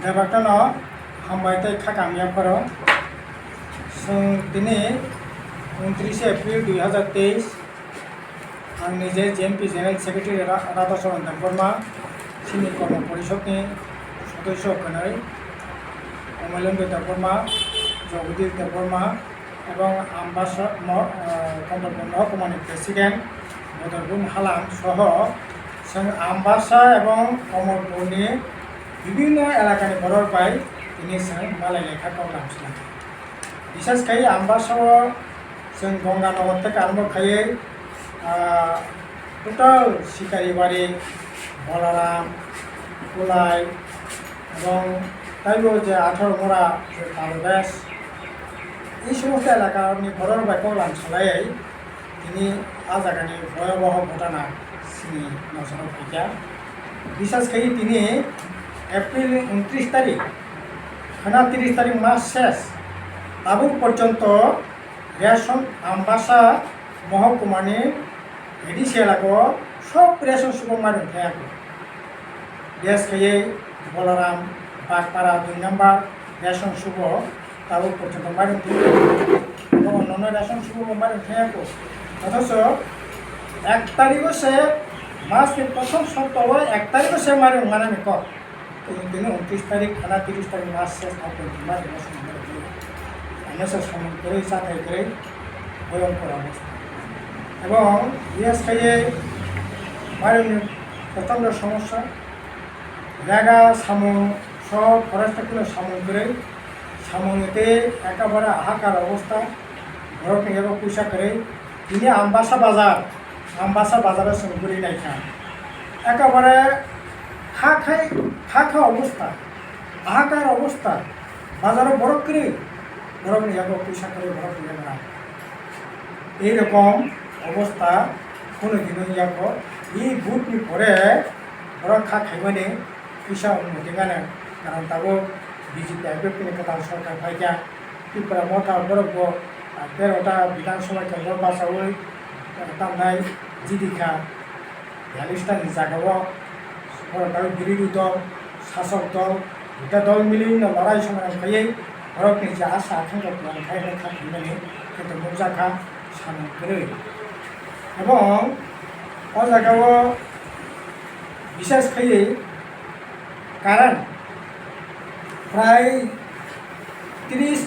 Debatano hambaite khakamia paro dini 29 April 2023 आं निजे JMP general secretary Radhacharan Debbarma सिनि कर्म परिषदनि सदस्य खनै अमलेन्द्र देबबर्मा जगदीश देबबर्मा एवं कमलपुर महकुमानि प्रेसिडेंट बदरबुन हालाम सह जों आमबासा एवं कमलपुरनि विभिन्न एलाकानि बर'बाय दिनै जों मालाय लेखा खालामगासिनो बिसेसकै आमबासाव जों गंगानगर থেকে आरम्भ खायै টোটাল শিকারিবাড়ি বলারাম কোলাই এবং তাইও যে 18 মোড়া যে তালবেশ এই সমস্ত এলাকাनि বর'বাইखौ लांसलायै তিনি आ जायगानि भयाबह घटना सिनि नजराव फैया बिसेसकै তিনি एप्रिल 29 तारिख 30 तारिख मास शेष दाबो पर्यन्त रेशन आमबासा महकुमानि एडिसि एलाकायाव सब रेशन सुबुं मादों थायाखै बिसेसकै बलाराम बागपारा 2 नम्बर रेशन सुबुं दाबो पर्यन्त मादों थायाखै अन्य रेशन सुबुं मादों थायाखै अथच 1 तारिख से मास के प्रथम सप्ताह 1 तारिख से मादों माने कह दिन 29 तारिख 30 तारिख मास शेष সমগ্র যাতায়াতের ভয়ঙ্কর অবস্থা এবং বিশেষকৈ মারুনি প্রচণ্ড সমস্যা জায়গা সামন সব ফরেস্টগুলো সামন করে সামনেতে একেবারে হাহাকার অবস্থা ঘরক নিয়ে পয়সা করে তিনি আমবাসা বাজারে সঙ্গুরি নাইখা একেবারে খা অবস্থা হাহাকার অবস্থা বাজারে বরফ করে বরফ নিয়ে পয়সা করে বরফ নিয়ে বেড়া এইরকম অবস্থা কোনো দিনও ইয়াকো এই বুটনি পরে বরফ খাইবানি পয়সা উন্নতি গানে কারণ তাবো বিজেপি আইপিএফনি কথা সরকার ভাইকা ত্রিপুরা মতা বরফ 13টা বিধানসভা কেন্দ্র বাসাওই তামনাই জিদিকা 42টানি জায়গাও সরকার বিরোধী দল শাসক দল দুটা দল মিলি লড়াই সংগ্রাম খাইয়ে বরফনি যে আশা আকাঙ্ক্ষা খাইলে খাইবানি কিন্তু মৌজাখা সামন করে এবং ও জায়গাও বিশেষ খাইয়ে কারণ প্রায় 30